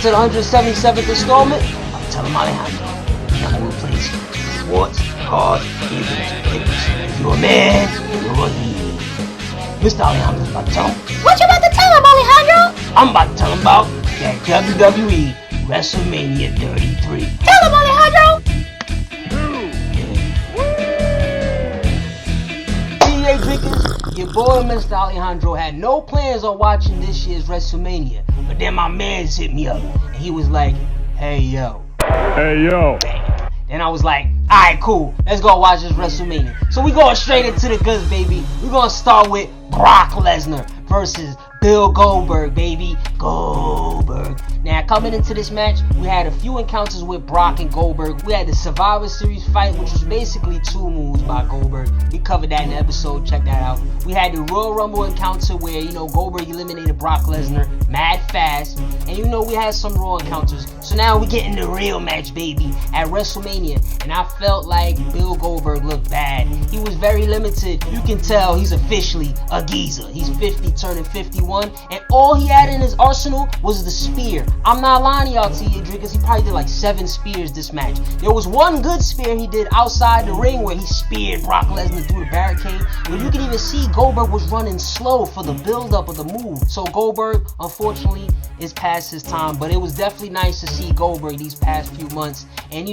to the 177th installment of Tell Em Alejandro, number one place for sports, cars, games, pictures. If you're a man, you're a he. Mr. Alejandro's about to tell him. What you about to tell him, Alejandro? I'm about to tell him about that WWE WrestleMania XXXIII. Tell him, Alejandro! DJ Drinkers, your boy Mr. Alejandro had no plans on watching this year's WrestleMania, but then my mans hit me up, and he was like, hey yo. Hey yo. Then I was like, alright, cool, let's go watch this WrestleMania. So we going straight into the goods, baby. We're gonna start with Brock Lesnar versus Bill Goldberg, baby. Goldberg. Now, coming into this match, we had a few encounters with Brock and Goldberg. We had the Survivor Series fight, which was basically 2 moves by Goldberg. We covered that in the episode, check that out. We had the Royal Rumble encounter where, Goldberg eliminated Brock Lesnar mad fast. And we had some Raw encounters. So now we get in the real match, baby, at WrestleMania. And I felt like Bill Goldberg looked bad. He was very limited. You can tell he's officially a geezer. He's 50, turning 51. And all he had in his arsenal was the spear. I'm not lying to y'all, TJ Drinkers. He probably did like 7 spears this match. There was one good spear he did outside the ring where he speared Brock Lesnar through the barricade. But you can even see Goldberg was running slow for the build-up of the move. So Goldberg, unfortunately, is past his time. But it was definitely nice to see Goldberg these past few months and,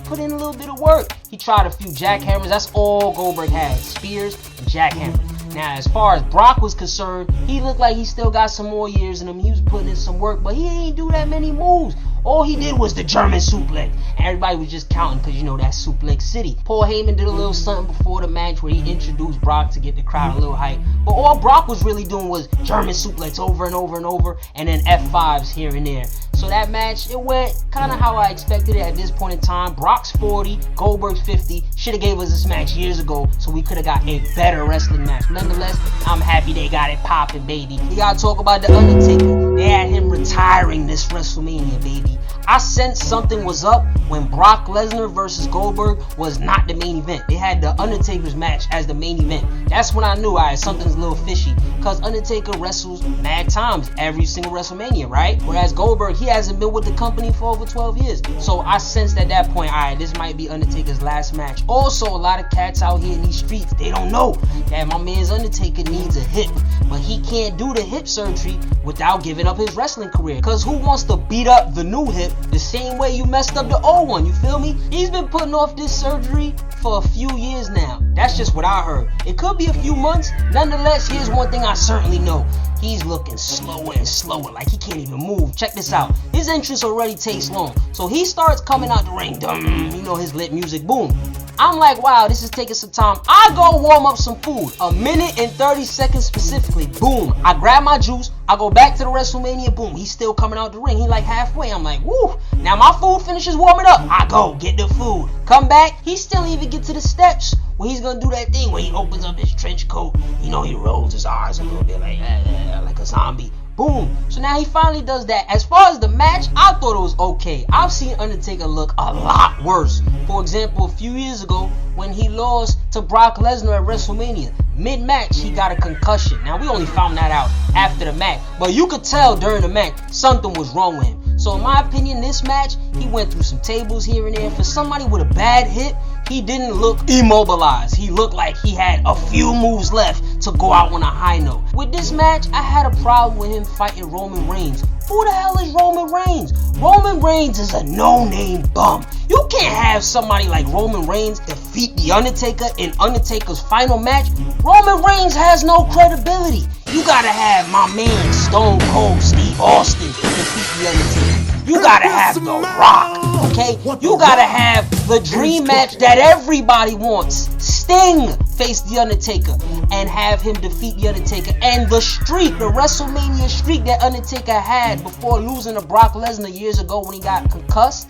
put in a little bit of work. He tried a few jackhammers. That's all Goldberg had, spears and jackhammers. Now, as far as Brock was concerned, he looked like he still got some more years in him. He was putting in some work, but he ain't do that many moves. All he did was the German suplex. And everybody was just counting because, that's Suplex City. Paul Heyman did a little something before the match where he introduced Brock to get the crowd a little hype. But all Brock was really doing was German suplex over and over and over, and then F5s here and there. So that match, it went kind of how I expected it at this point in time. Brock's 40, Goldberg's 50. Should have gave us this match years ago so we could have got a better wrestling match. Nonetheless, I'm happy they got it popping, baby. We gotta talk about the Undertaker. They had him retiring this WrestleMania, baby. I sensed something was up when Brock Lesnar versus Goldberg was not the main event. They had the Undertaker's match as the main event. That's when I knew something's a little fishy. Because Undertaker wrestles mad times every single WrestleMania, right? Whereas Goldberg, he hasn't been with the company for over 12 years. So I sensed at that point, this might be Undertaker's last match. Also, a lot of cats out here in these streets, they don't know that my man's Undertaker needs a hip. But he can't do the hip surgery without giving up his wrestling career. Because who wants to beat up the new hip the same way you messed up the old one? You feel me? He's been putting off this surgery for a few years now. That's just what I heard. It could be a few months. Nonetheless, here's one thing I certainly know. He's looking slower and slower, like he can't even move. Check this out. His entrance already takes long. So he starts coming out the ring. His lit music, boom. I'm like, wow, this is taking some time. I go warm up some food. 1 minute and 30 seconds specifically. Boom. I grab my juice. I go back to the WrestleMania. Boom. He's still coming out the ring. He like halfway. I'm like, woo. Now my food finishes warming up. I go get the food. Come back. He still even get to the steps where he's gonna do that thing where he opens up his trench coat. He rolls his eyes a little bit like a zombie. Boom. So now he finally does that. As far as the match, I thought it was okay. I've seen Undertaker look a lot worse. For example, a few years ago when he lost to Brock Lesnar at WrestleMania. Mid-match, he got a concussion. Now, we only found that out after the match. But you could tell during the match, something was wrong with him. So in my opinion, this match, he went through some tables here and there. For somebody with a bad hip, he didn't look immobilized. He looked like he had a few moves left to go out on a high note. With this match, I had a problem with him fighting Roman Reigns. Who the hell is Roman Reigns? Roman Reigns is a no-name bum. You can't have somebody like Roman Reigns defeat The Undertaker in Undertaker's final match. Roman Reigns has no credibility. You gotta have my man Stone Cold Steve Austin defeat The Undertaker. You gotta have The Rock, okay? You gotta have the dream match that everybody wants. Sting face The Undertaker and have him defeat The Undertaker. And the streak, the WrestleMania streak that Undertaker had before losing to Brock Lesnar years ago when he got concussed,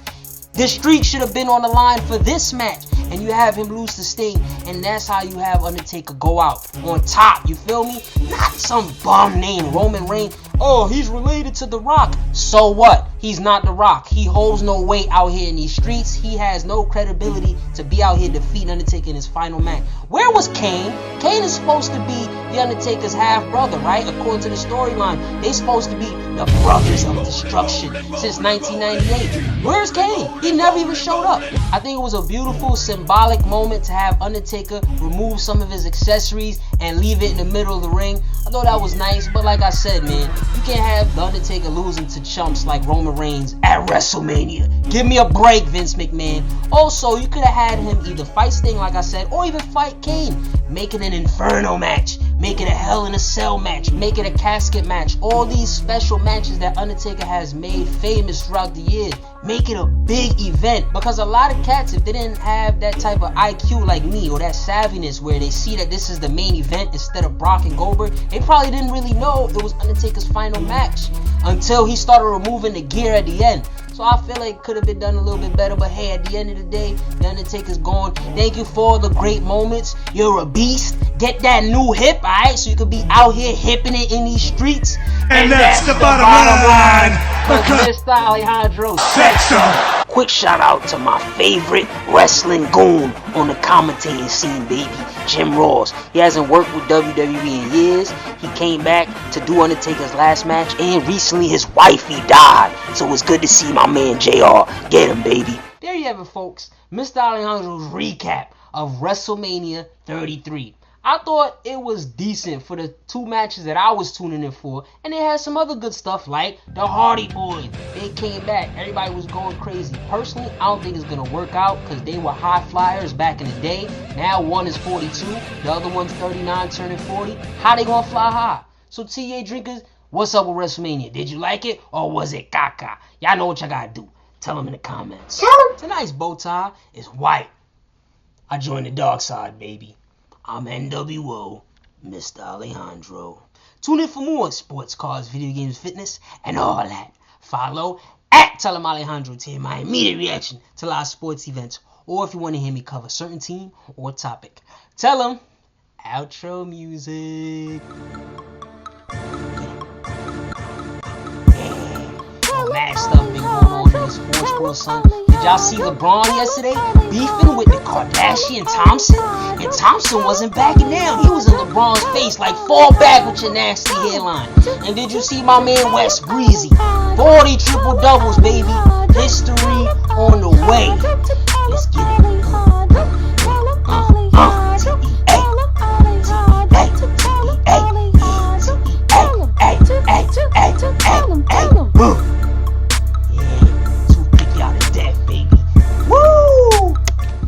the streak should have been on the line for this match. and you have him lose to Sting, and that's how you have Undertaker go out on top. You feel me? Not some bum named Roman Reigns. Oh, he's related to The Rock. So what? He's not The Rock. He holds no weight out here in these streets. He has no credibility to be out here defeating Undertaker in his final match. Where was Kane? Kane is supposed to be the Undertaker's half brother, right? According to the storyline, they're supposed to be the brothers of destruction since 1998. Where's Kane? He never even showed up. I think it was a beautiful symbolic moment to have Undertaker remove some of his accessories and leave it in the middle of the ring. I thought that was nice, but like I said, man, you can't have the Undertaker losing to chumps like Roman Reigns at WrestleMania. Give me a break, Vince McMahon. Also, you could have had him either fight Sting, like I said, or even fight Kane. Make it an Inferno match. Make it a Hell in a Cell match. Make it a casket match. All these special matches that Undertaker has made famous throughout the years. Make it a big event. Because a lot of cats, if they didn't have that type of IQ like me, or that savviness where they see that this is the main event instead of Brock and Goldberg, they probably didn't really know it was Undertaker's final match until he started removing the gear at the end. So I feel like it could have been done a little bit better. But hey, at the end of the day, the Undertaker's gone. Thank you for all the great moments. You're a beast. Get that new hip, alright? So you could be out here hipping it in these streets. And that's the bottom line. Because Mr. Alejandro Sexter. Quick shout out to my favorite wrestling goon on the commentating scene, baby, Jim Ross. He hasn't worked with WWE in years. He came back to do Undertaker's last match, and recently his wifey died. So it's good to see my man JR. Get him, baby. There you have it, folks. Mr. Alejandro's recap of WrestleMania 33. I thought it was decent for the two matches that I was tuning in for, and they had some other good stuff like the Hardy Boyz. They came back. Everybody was going crazy. Personally, I don't think it's going to work out because they were high flyers back in the day. Now one is 42, the other one's 39 turning 40. How they going to fly high? So TA drinkers, what's up with WrestleMania? Did you like it or was it caca? Y'all know what y'all got to do. Tell them in the comments. Tonight's bow tie is white. I joined the dark side, baby. I'm NWO, Mr. Alejandro. Tune in for more sports, cars, video games, fitness, and all that. Follow at Tell 'em Alejandro to hear my immediate reaction to live sports events, or if you want to hear me cover a certain team or topic. Tell 'em outro music. Mad stuff been going on in the sports world, son. Did y'all see LeBron yesterday beefing with the Kardashian Thompson? And Thompson wasn't backing down. He was in LeBron's face like, fall back with your nasty hairline. And did you see my man WestBreezy? 40 triple doubles, baby. History on the way.